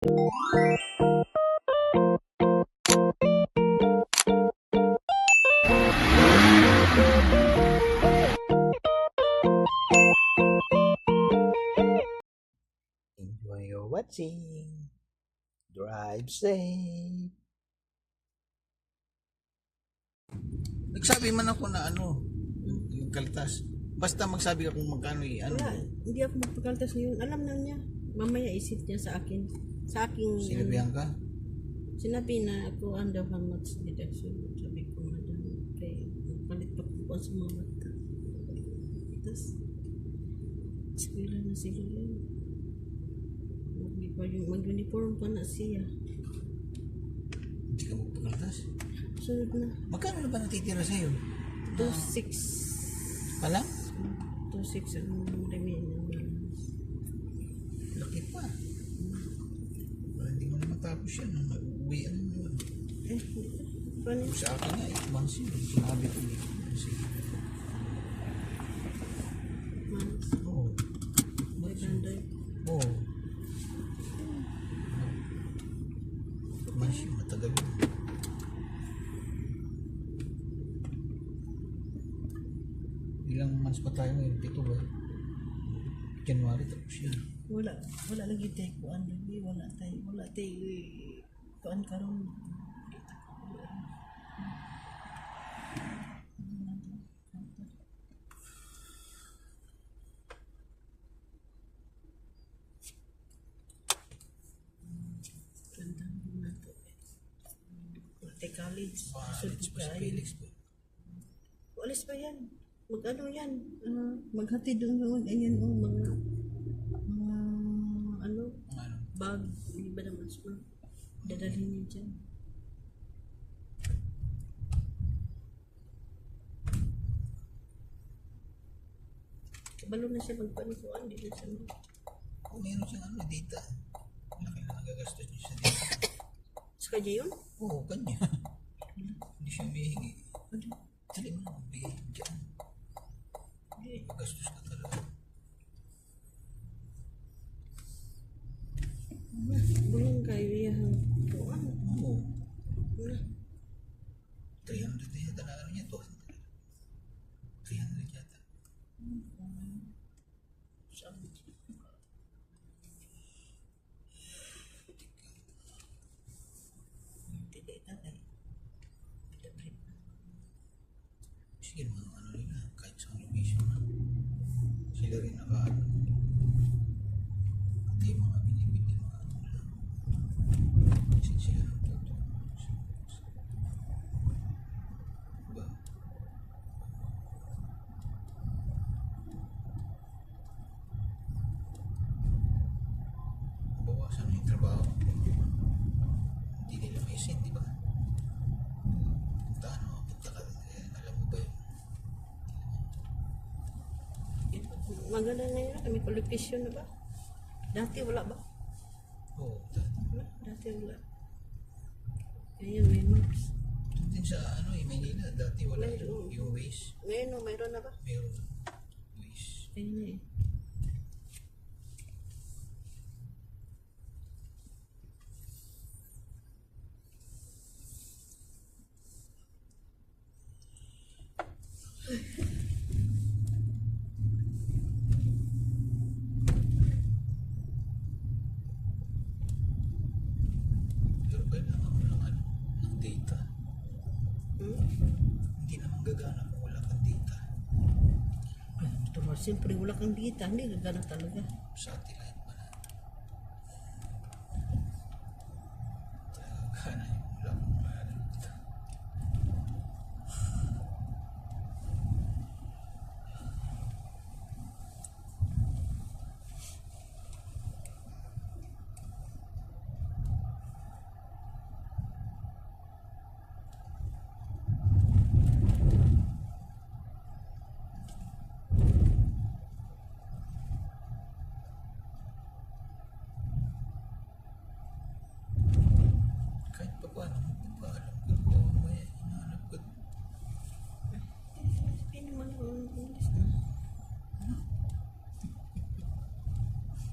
Enjoy your watching. Drive safe. Nagsabi man ako na yung kaltas. Basta magsabi ka kung magkano Wala, hindi ako magpakaltas ngayon. Alam na niya. Mamaya isip niya sa akin. Sa aking... Sinabihan ka? Sinabi na ako under how much deduction. Sabi ko, madam, kay palit pa po sa mga bata. Tapos, eskwela na sila yun. Mag-uniform pa na siya. Hindi ka magpakaltas? Sunod na. Magkano na ba natitira sa'yo? 2,600. Pala? 2,600 ang remaining balance. Laki pa. Hindi mo na matapos yan. Mag-uwian mo yun. Paano? Sa akin nga, 8 months yun. Sinabi ko 8 months yun. Months. Oo. 500. Oo. Months yun. Matagal yun. Ilang months pa tayo ngayon? 7 ba? January tapos yan. Wala lagi tayo kuan lagi. Wala tayo kuan karon. College. College pa si Felix po. Alis pa yan. Mag-ano yan? Maghati doon. Ayan mga Ano? bag. Hindi ba naman school? Dadalhin niya dyan. Kabalo na siya magpanikuan. Dito sa Kung meron siyang data. Malaki na nagagastos niya sa data. sa kanya yun? Oo, kanya. Hindi siya humihingi. Dali mo na magbigay dyan. Magastos ka talaga. Bulang kayo yan. Kuan. Oo. 300 na yata na niya to. 300 yata. Sige mga nila, kahit sa location na. Sila rin naka-ano. Pati yung mga binibili mga lang. Sila ng toto. Diba? Bawasan na yung trabaho. Hindi nila may sin, di ba? Punta ka, alam mo ba yun? Maganda na yun. Kami qualification na ba? Dati wala ba? Oo. Dati wala. Ngayon may maps. Doon din sa Maynila, dati wala yung Waze. Ngayon mayroon na ba? Meron Waze. Ayun na eh. Pero kailangan mo ng data. Hindi naman gagana kung wala kang data. Ito ba, siyempre wala kang dita. Hindi gagana talaga. Satellite pa na. Gagana yung wala kang data. Kahit pa paano, magpapaalam ko po. May hinahanap ko. Hindi naman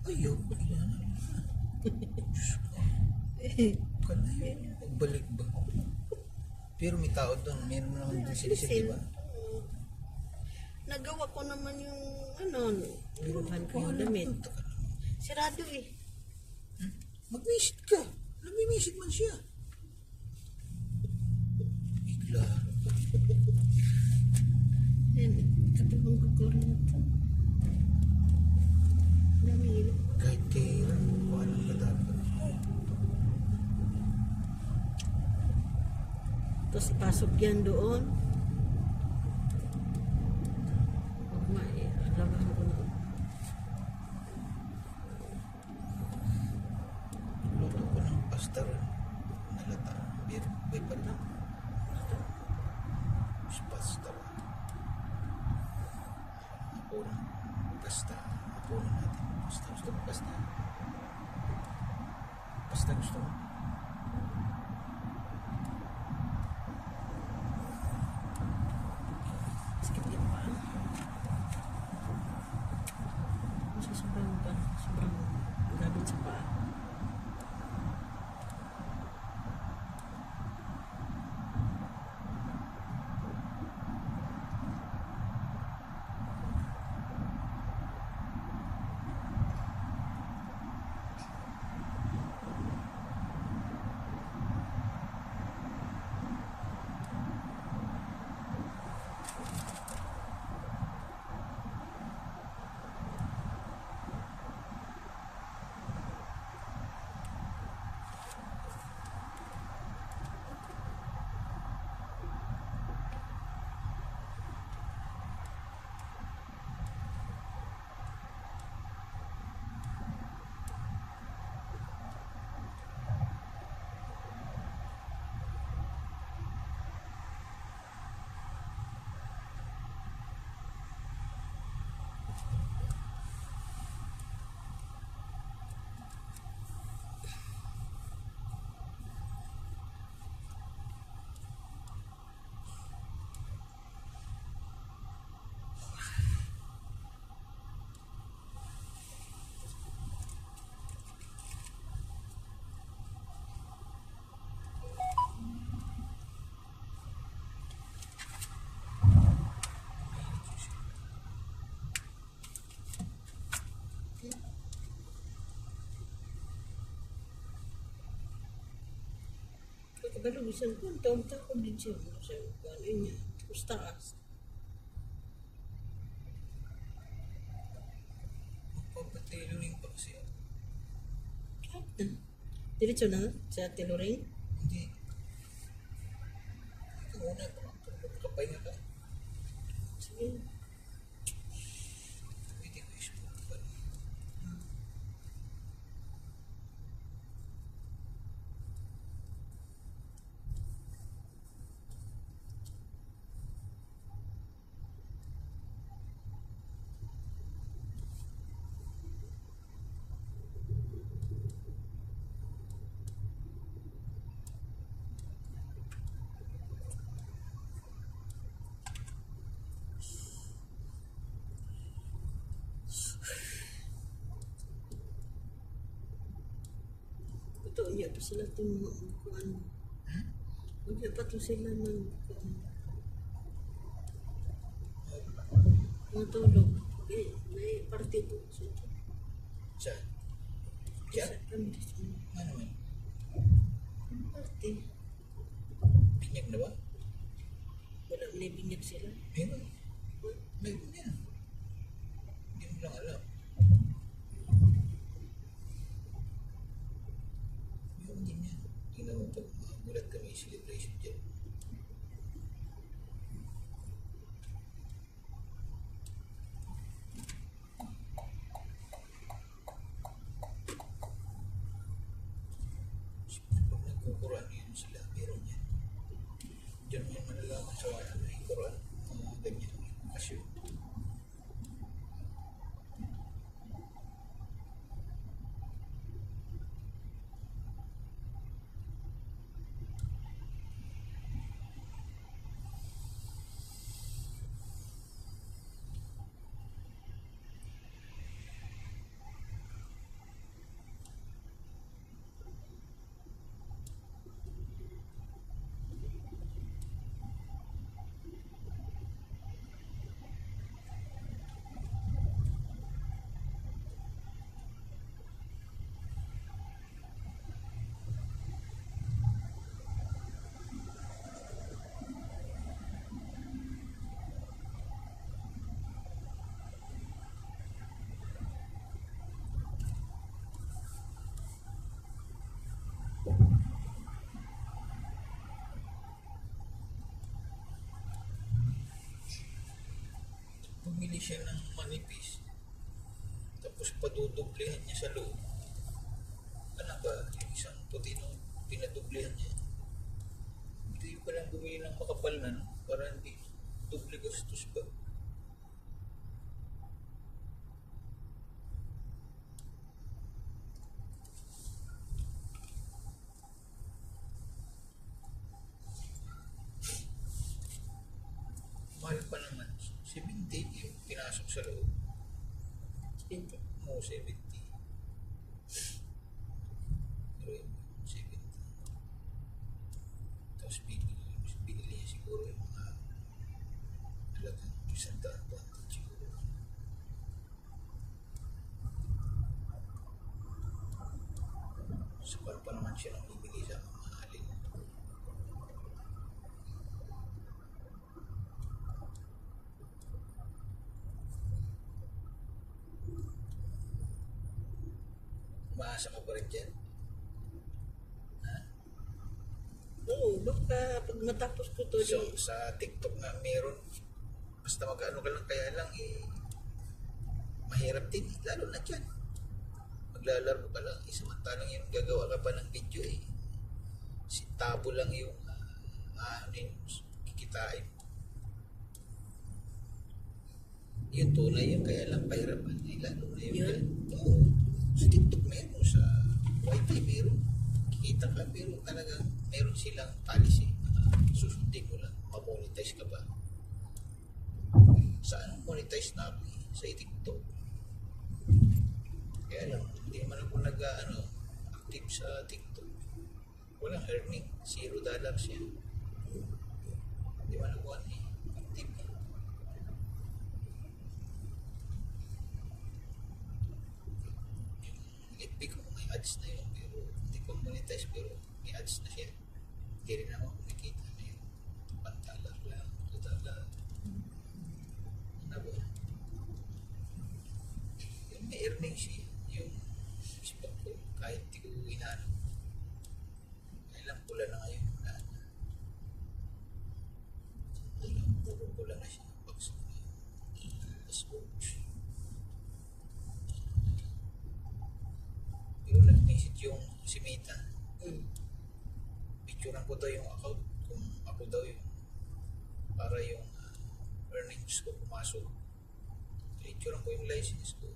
Ayaw, kailangan. Diyos ko. Kung na yun, magbalik ba? Pero may tao doon, meron naman doon sila, di ba? Nagawa ko naman yung biruhan ko yung damit. Punta ka naman. Sirado eh. Mag-visit ka. Nag-visit man siya. Bigla. Yan, katulong ko rin ito. Dami yun. Kahit kay walang ka dapat. Tapos ipasok yan doon. Huwag labahan ko na. Luto ko ng pasta rin. Nalata. Pero may pala. Pasta. Apunan. Pasta. Apunan natin. Pasta. Gusto mo pasta? Pasta gusto mo? Sakit yan pa. Kasi sobrang gabit sa paa. Kabalusan ko, ang taon-taon ko din siya. Ano niya? Tapos taas. Magpapatailoring pa kasi. Kahit na. Diretso na sa tailoring. Hindi. Ikaw muna. Makapahinga ka. Sige. Pwede ko i-sport pa. Ito, iya pa sila itong ano. Iya pa ito sila ng matulog. Eh, may partido. Saan? Diyan? Kami dito. Ano naman? Party. Binyag na ba? Wala nabingit sila. Meron. Meron yan. Hindi mo lang alam. Meron din yan. Tingnan mo pag magulat kami yung celebration dyan. Pag nagkukuran yun sila, meron yan. Diyan mo yung malalaman sa kuran. Ganyan. Kasi bumili siya ng manipis. Tapos padudublehan niya sa loob. Ano ba? Yung isang puti nung pinadublehan niya. Hindi pa lang bumili ng makapal na, no? Para hindi duble gastos ba? Mahal pa naman. 70 yung pinasok sa loob. 20. Oo, 70. Pero yun, 70. Tapos binili niya siguro yung mga talagang isang daan siguro. Sapal pa naman siya nang bibili sa mga mahalin. Umaasa ka pa rin dyan? Ha? Oo, baka pag matapos ko to, So, sa TikTok nga meron, basta mag-ano ka lang, kaya lang mahirap din, lalo na dyan. Maglalaro ka lang, samantalang yung gagawa ka pa ng video si tabo lang yung kikitain. Yung tunay yun, kaya lang pahirapan. Lalo na yung Yun? Oo. Sa TikTok meron, sa YT meron. Kikita ka, pero talagang meron silang policy. Susundin mo lang, ma-monetize ka ba? Saan monetize na ako? Sa TikTok. Kaya lang, hindi naman ako active sa TikTok. Walang earning, $0 yan. Hindi man ako active. FB ko may ads na yun, pero hindi ko monetize, pero may ads na siya. Hindi rin ako kumikita na yun. $1 lang, $2. Ano ba? Yung may earning siya, yung Facebook ko, kahit di ko inaano. Kailang pula na ngayon. Puro pula na siya. Facebook. Pero nag-message yung si Mita. Picturean ko daw yung account kung ako daw yung para yung earnings ko pumasok. Picturean ko yung license ko.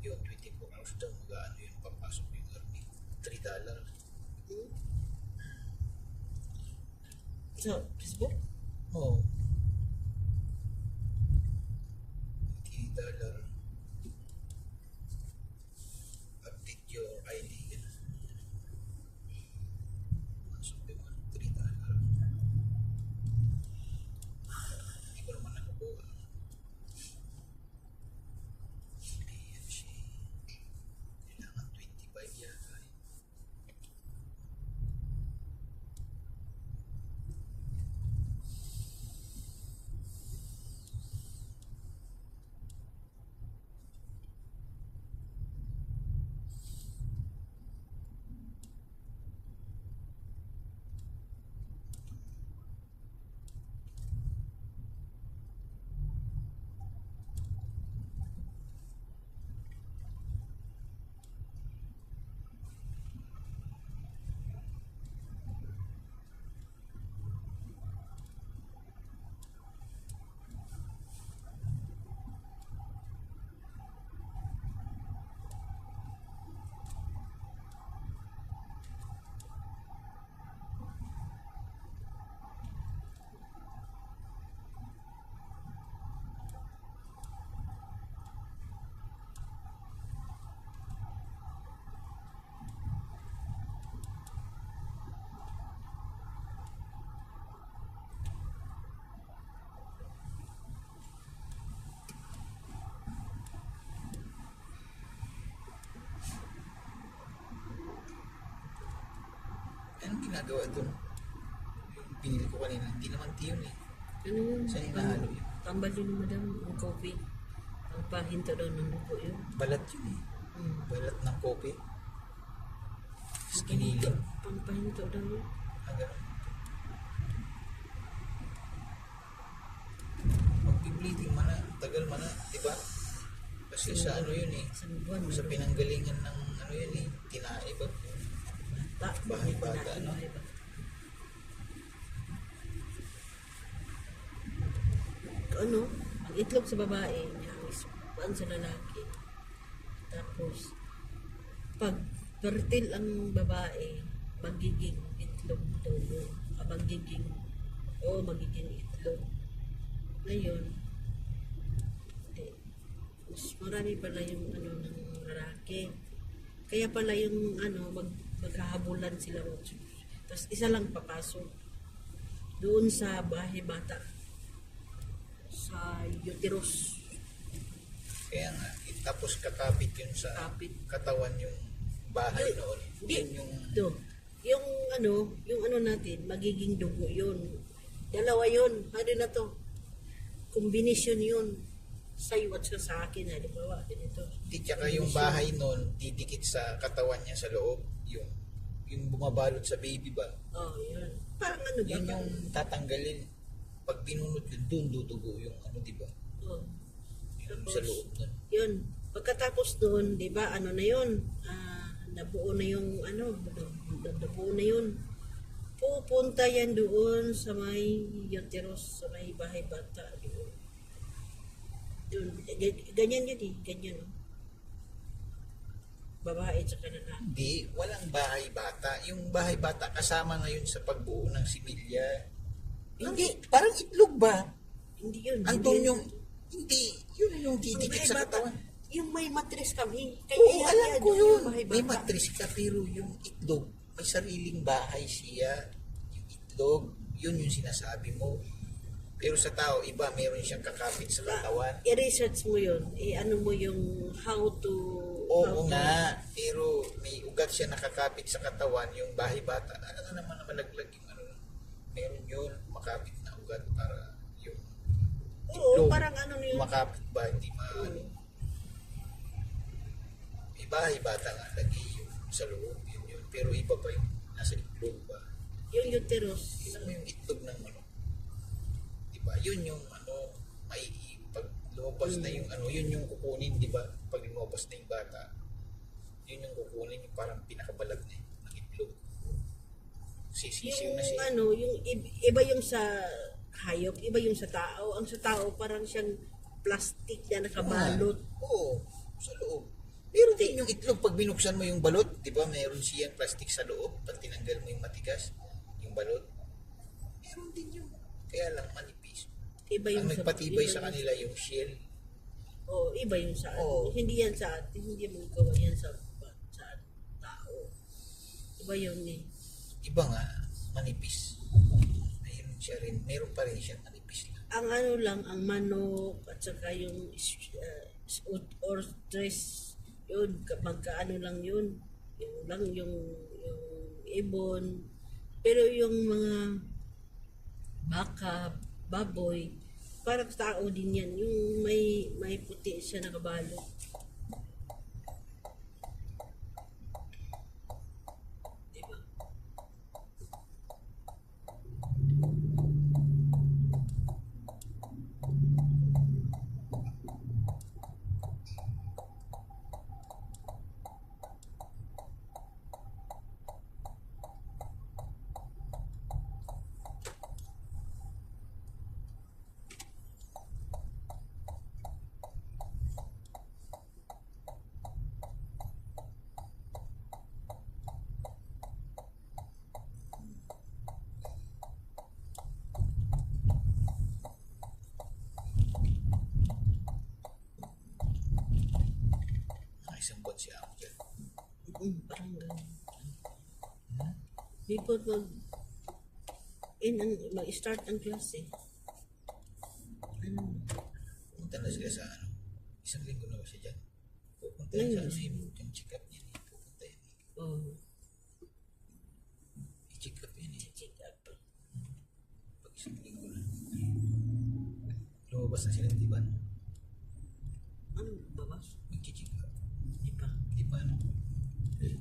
Yung 24 hours daw mag-ano yung papasok yung earning. $3. sa Facebook? Oo. $3. Update your ID. Masok yung $3. Hindi ko naman nakukuha. Ayan siya. Kailangan 25 yata. Anong ginagawa doon? Yung binili ko kanina, hindi naman tiyon eh. Ano yun? Saan inahalo yun? Tambal yun madam, ang coffee. Ang pahinto daw ng dugo yun. Balat yun eh. Balat ng kopi. Tapos kiniling. Pampahinto daw yun. Ganun. Magbibleed tagal man na, di ba? Kasi sa ano yun eh, Isang buwan. sa pinanggalingan ng ano yun eh, tinae ba? Bahay bata, no? Ano, ang itlog sa babae, ang ispan sa lalaki. Tapos, pag fertile ang babae, magiging itlog tubo. Magiging itlog. Ngayon, hindi. Mas marami pala yung ano ng lalaki. Kaya pala yung ano, maghahabulan sila. Tapos isa lang papasok doon sa bahay bata. Sa uterus. Kaya nga, tapos kakapit yun sa Kapit. katawan yung bahay noon. Hindi. Yun yung Ito. Yung ano natin, magiging dugo yun. Dalawa yun. Ano na to? Kombinasyon yun. Sa'yo at sa akin. Di ba? Ganito. di tsaka yung bahay noon, didikit sa katawan niya sa loob. Yung bumabalot sa baby ba? Oh, yun. Parang ano ba? Yun yung tatanggalin. Pag binunot yun, doon dudugo yung ano, di ba? Oh. Yung sa loob nun. Yun. Pagkatapos doon, di ba, ano na yun? Nabuo na yung, nabuo na yun. Pupunta yan doon sa may uterus, sa may bahay bata. Doon. Ganyan yun eh. Ganyan. Oh. Babae tsaka lalaki. Hindi, walang bahay bata. Yung bahay bata kasama ngayon sa pagbuo ng similya. Hindi, parang itlog ba? Hindi yun. Andun yung, hindi, yun yung didikit sa katawan. Yung may matris kami. Oo, alam yan, ko yung yun. bahay May bata. matris ka, pero yung itlog, may sariling bahay siya. Yung itlog, yun yung sinasabi mo. Pero sa tao, iba, meron siyang kakapit sa katawan. I-research mo yun. Ano mo yung how to... Oo nga, pero may ugat siya nakakapit sa katawan, yung bahay bata. Ano na naman malaglag yung ano, meron yun, makapit na ugat para yung Oo, itlog, parang ano yun. makapit ba, hindi maano. May bahay bata nga lagi yung sa loob, yun. Pero iba pa yung nasa itlog ba. Yung uterus. Isang yung itlog ng ano, diba? Yun yung ano, may pag lumabas na yung ano, yun yung kukunin, diba? Pag lumabas na yung bata, yun yung kukunin, yung parang pinakabalag na yun, ng itlog. Sisiw na Yung siya. ano, yung iba yung sa hayop, iba yung sa tao. Ang sa tao parang siyang plastic na nakabalot. Oo, sa loob. Meron din yung itlog, pag binuksan mo yung balot, diba? Meron siyang plastic sa loob, pag tinanggal mo yung matigas, yung balot. Meron din yun. Kaya lang manipis. Iba yung Ang nagpatibay iba sa kanila yung shell. iba yung sa Oo. Hindi yan sa atin, hindi mo gawa yan sa tao. Iba yun eh. Iba nga, manipis. Mayroon siya rin, meron pa rin siya manipis lang. Ang ano lang, ang manok at saka yung or stress, yun, magkaano lang yun. Yung lang yung ibon. Pero yung mga baka, baboy, parang tao din yan. Yung may puti siya nakabalot. Diba? Mga isang buwan siya ako dyan. Parang ganun. Before mag-start ang klase. Ano? Punta na sila sa ano. Isang linggo na ba siya dyan? Pupunta Ngayon, yan sa isang ano, yung check up niya. Pupunta yan. Oh, I-check up yan eh. check up. Pag isang linggo na. Lumabas na sila, di ba? Ano, babas? Mag-check up. Di pa. Di ba ano?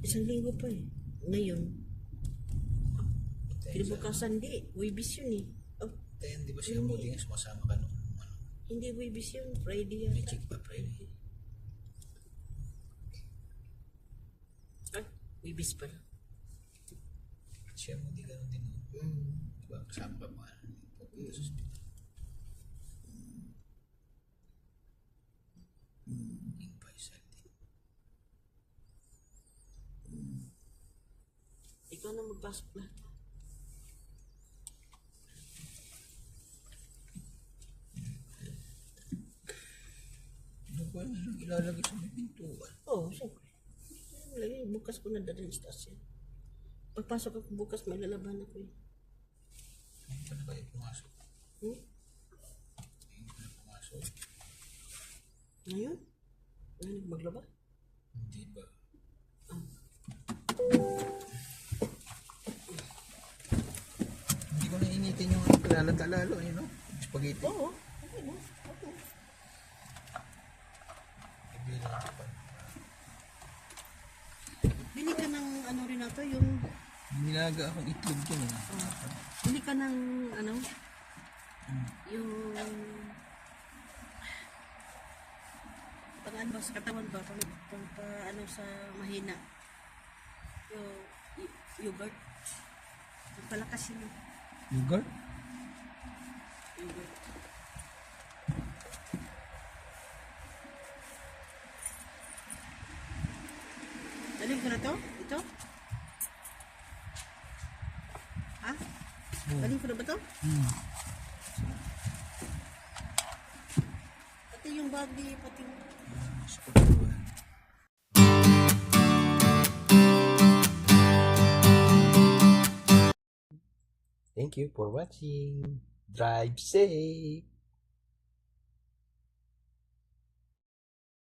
Isang linggo pa eh. Ngayon. Punta yan sa ano. Kinabukasan di. Wibis yun eh. Oh, Tayan, di ba siya muli nga sumasama ka nung ano? Hindi Webis yun. Friday May yata. check pa, Friday. Ay, Webis pala. Siya mo, di ganun din. Diba, kasama pa mo. Pupunta sa hospital. Yung paisal din. Ikaw na magpasok lahat. Ano ba yung ilalagay sa may pintuan? Oo, siyempre. Lagi, bukas ko na dadalhin sa stasyon. Pagpasok ako bukas, may lalaban ako eh. Ngayon pa na kayo pumasok. Hmm? Ngayon pa na pumasok. Ngayon? Ngayon maglaba? Hindi ba? Ah. Hindi ko nainitin yung kalalalo, you know? Spaghetti. Oo. Okay na. Okay. Ibilang ko pa. Bili ka ng ano rin nato, yung... Nilaga akong itlog dyan. Bili ka ng ano? Yung... Pang ano ba sa katawan ba? Pang ano sa mahina. Yung yogurt. Yung palakas yun. Yogurt? Yogurt. Dalhin ko na to? Ito? Ha? Dalhin ko na ba to? Pati yung bagay, pati yung... Sa pagkakuhan. Thank you for watching. Drive safe.